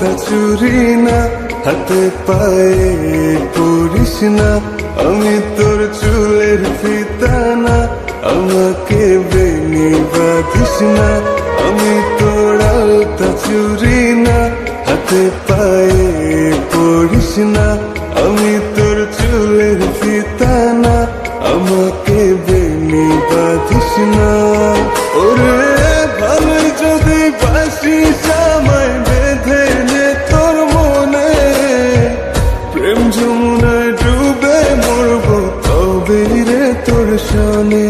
আলতা চুরি না, হাতে পায়ে পরিস না, আমি তোর চুলের ফিতা না, আমাকে বেনি বাঁধিস না। আমি তোর আলতা চুরি না, হাতে পায়ে পরিস না, আমি তোর চুলের ফিতা না, আমাকে বেনি বাঁধিস না। ওরে ভালো যদি বাসিস আমায় বেঁধে নে তোর মনে, প্রেম যমুনায় ডুবে মরব তবে রে তোর সনে।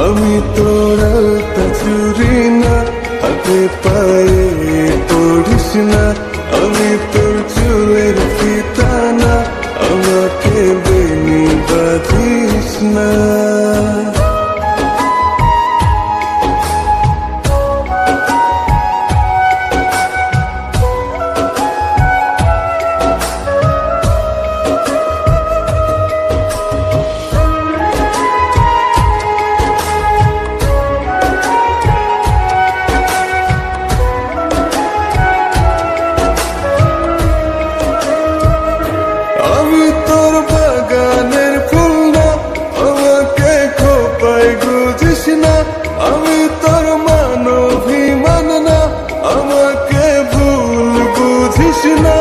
আমি তোর আলতা চুরি না, হাতে পায়ে পড়িস না, আমি তোর চুলের ফিতা না, আমাকে বেনি বাঁধিস না। আমি তোর বাগানের ফুল না, আমাকে খোপায় গুজিস না, আমি তোর মানভিমান না, আমাকে ভুল বুঝিস না।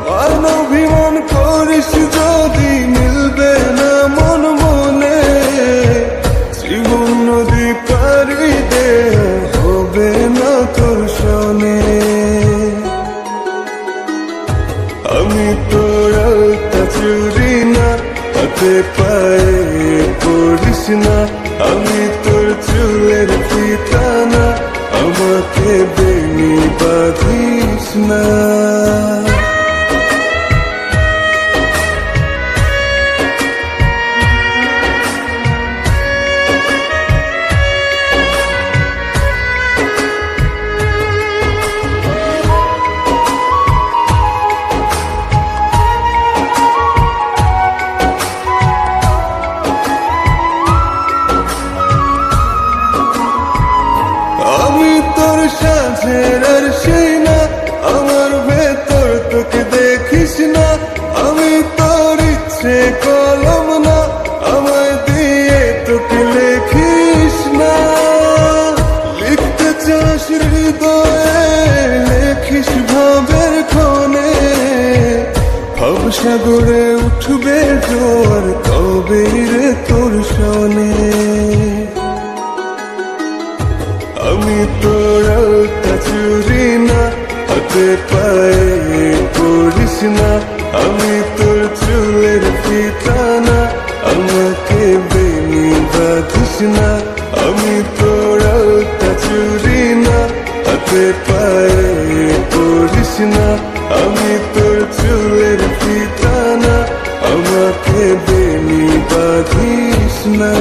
মানভিমান করিস যদি মিলবে না মন মনে, জীবন নদী পারি দে হবে না তোর সনে। আমি তোর আলতা চুরি না, হাতে পায়ে পড়িস না, আমি তোর চুলের ফিতা না, আমাকে বেনি বাঁধিস না। আমি তোর সাঁঝের আর সেই না, আমার ভেতর তোকে দেখিস না, আমি তোর ইচ্ছে কলম না, আমায় দিয়ে তোকে লেখিস না। লিখতে চাস হৃদয়ে লেখিস ভাবের ক্ষণে, ভবসাগরে উঠবে জোয়ার তবে রে তোর সনে। আমি তোর আলতা চুরি না, হাতে পায়ে পড়িস না, আমি তোর চুলের ফিতা না, আমাকে বেনি বাঁধিস না। আমি তোর আলতা চুরি না, হাতে পায়ে পড়িস না, আমি তোর চুলের ফিতা না, আমাকে বেনি বাঁধিস না।